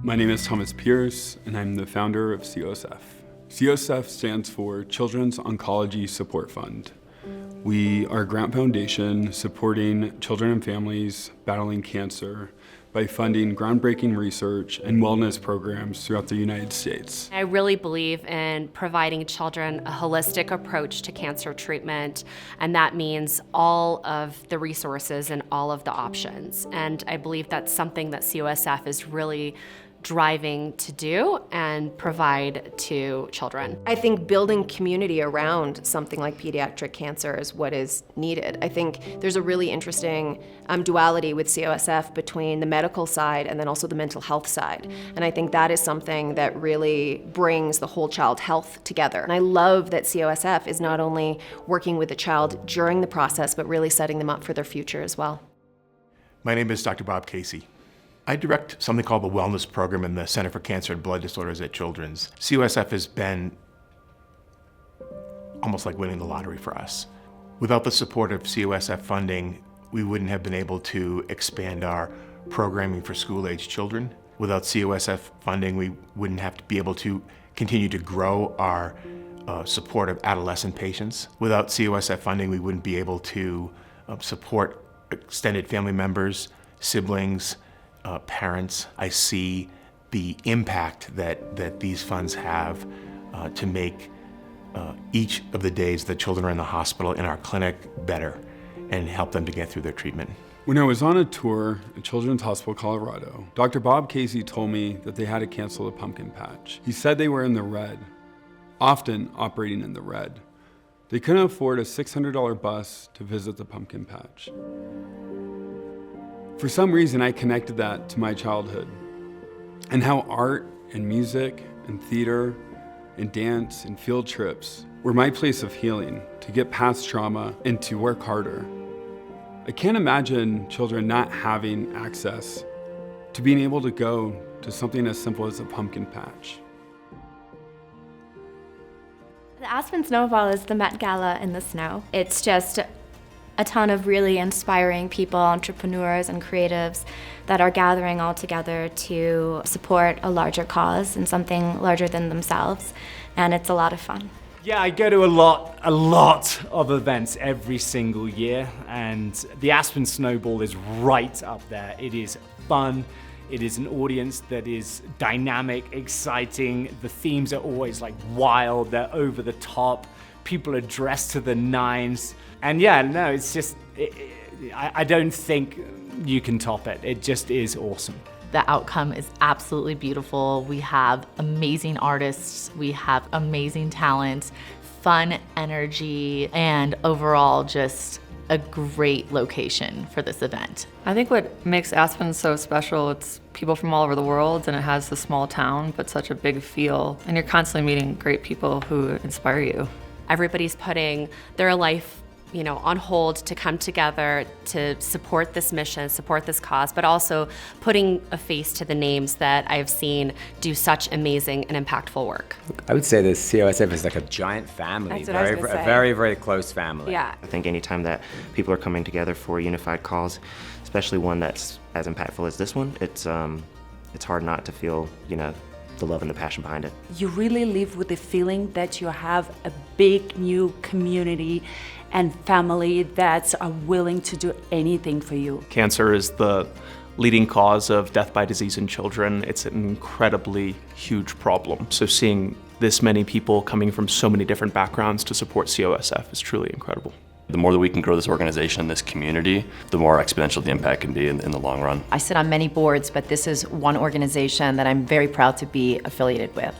My name is Thomas Pierce, and I'm the founder of COSF. COSF stands for Children's Oncology Support Fund. We are a grant foundation supporting children and families battling cancer by funding groundbreaking research and wellness programs throughout the United States. I really believe in providing children a holistic approach to cancer treatment, and that means all of the resources and all of the options. And I believe that's something that COSF is really driving to do and provide to children. I think building community around something like pediatric cancer is what is needed. I think there's a really interesting duality with COSF between the medical side and then also the mental health side. And I think that is something that really brings the whole child health together. And I love that COSF is not only working with the child during the process, but really setting them up for their future as well. My name is Dr. Bob Casey. I direct something called the Wellness Program in the Center for Cancer and Blood Disorders at Children's. COSF has been almost like winning the lottery for us. Without the support of COSF funding, we wouldn't have been able to expand our programming for school-age children. Without COSF funding, we wouldn't have to be able to continue to grow our support of adolescent patients. Without COSF funding, we wouldn't be able to support extended family members, siblings, parents. I see the impact that these funds have to make each of the days that children are in the hospital in our clinic better and help them to get through their treatment. When I was on a tour at Children's Hospital Colorado, Dr. Bob Casey told me that they had to cancel the pumpkin patch. He said they were in the red, often operating in the red. They couldn't afford a $600 bus to visit the pumpkin patch. For some reason, I connected that to my childhood and how art and music and theater and dance and field trips were my place of healing to get past trauma and to work harder. I can't imagine children not having access to being able to go to something as simple as a pumpkin patch. The Aspen Snowball is the Met Gala in the snow. It's just a ton of really inspiring people, entrepreneurs and creatives that are gathering all together to support a larger cause and something larger than themselves, and it's a lot of fun. Yeah, I go to a lot of events every single year, and the Aspen Snowball is right up there. It is fun. It is an audience that is dynamic, exciting. The themes are always like wild, they're over the top. People are dressed to the nines. And yeah, no, it's just, I don't think you can top it. It just is awesome. The outcome is absolutely beautiful. We have amazing artists, we have amazing talent, fun energy, and overall just a great location for this event. I think what makes Aspen so special, it's people from all over the world, and it has the small town, but such a big feel. And you're constantly meeting great people who inspire you. Everybody's putting their life on hold to come together to support this mission, support this cause, but also putting a face to the names that I've seen do such amazing and impactful work. I would say the COSF is like a giant family, That's what I was gonna say. a very, very close family. Yeah. I think anytime that people are coming together for a unified cause, especially one that's as impactful as this one, it's hard not to feel, the love and the passion behind it. You really live with the feeling that you have a big new community and family that's willing to do anything for you. Cancer is the leading cause of death by disease in children. It's an incredibly huge problem. So seeing this many people coming from so many different backgrounds to support COSF is truly incredible. The more that we can grow this organization, this community, the more exponential the impact can be in the long run. I sit on many boards, but this is one organization that I'm very proud to be affiliated with.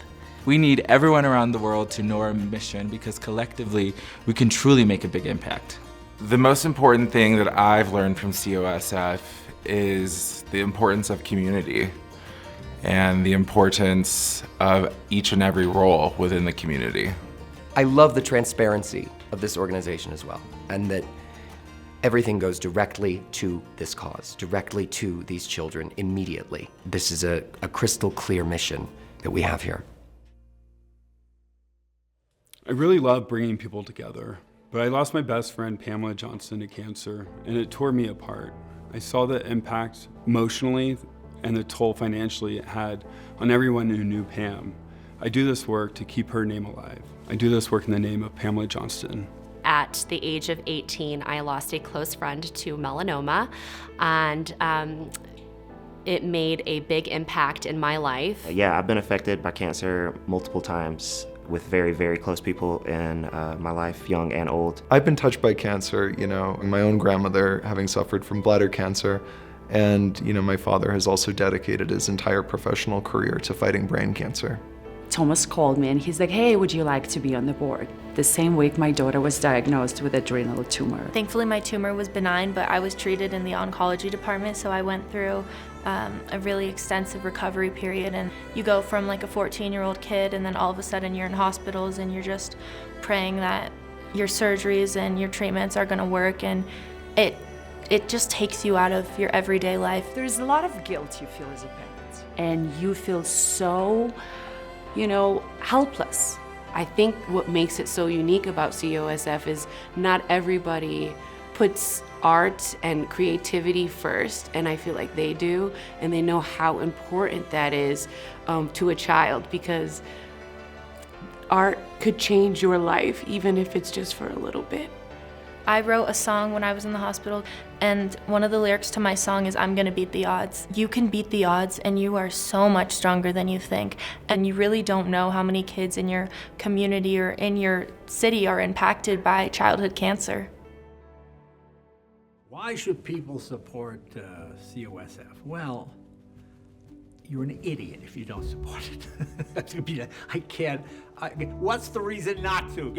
We need everyone around the world to know our mission because collectively we can truly make a big impact. The most important thing that I've learned from COSF is the importance of community and the importance of each and every role within the community. I love the transparency of this organization as well, and that everything goes directly to this cause, directly to these children immediately. This is a crystal clear mission that we have here. I really love bringing people together, but I lost my best friend Pamela Johnson to cancer, and it tore me apart. I saw the impact emotionally and the toll financially it had on everyone who knew Pam. I do this work to keep her name alive. I do this work in the name of Pamela Johnston. At the age of 18, I lost a close friend to melanoma, and it made a big impact in my life. Yeah, I've been affected by cancer multiple times with very, very close people in my life, young and old. I've been touched by cancer, my own grandmother having suffered from bladder cancer, and my father has also dedicated his entire professional career to fighting brain cancer. Thomas called me and he's like, hey, would you like to be on the board? The same week my daughter was diagnosed with adrenal tumor. Thankfully my tumor was benign, but I was treated in the oncology department, so I went through a really extensive recovery period, and you go from like a 14-year-old kid and then all of a sudden you're in hospitals and you're just praying that your surgeries and your treatments are gonna work, and it just takes you out of your everyday life. There's a lot of guilt you feel as a parent, and you feel so helpless. I think what makes it so unique about COSF is not everybody puts art and creativity first, and I feel like they do, and they know how important that is to a child, because art could change your life, even if it's just for a little bit. I wrote a song when I was in the hospital, and one of the lyrics to my song is, I'm gonna beat the odds. You can beat the odds, and you are so much stronger than you think. And you really don't know how many kids in your community or in your city are impacted by childhood cancer. Why should people support COSF? Well, you're an idiot if you don't support it. What's the reason not to?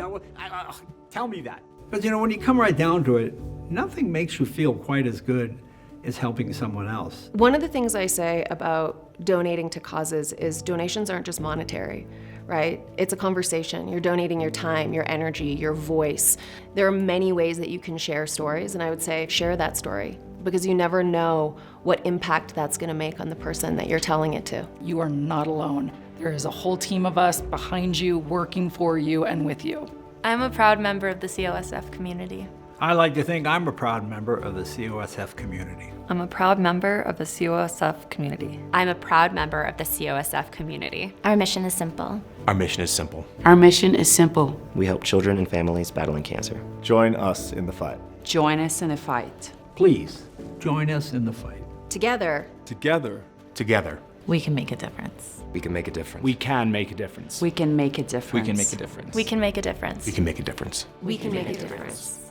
Tell me that. But when you come right down to it, nothing makes you feel quite as good as helping someone else. One of the things I say about donating to causes is donations aren't just monetary, right? It's a conversation. You're donating your time, your energy, your voice. There are many ways that you can share stories, and I would say share that story, because you never know what impact that's gonna make on the person that you're telling it to. You are not alone. There is a whole team of us behind you, working for you and with you. I'm a proud member of the COSF community. I like to think I'm a proud member of the COSF community. I'm a proud member of the COSF community. I'm a proud member of the COSF community. Our mission is simple. Our mission is simple. Our mission is simple. We help children and families battling cancer. Join us in the fight. Join us in the fight. Please, join us in the fight. Together. Together. Together. We can make a difference. We can make a difference. We can make a difference. We can make a difference. We can make a difference. We can make a difference. We can make a difference. We can make a difference.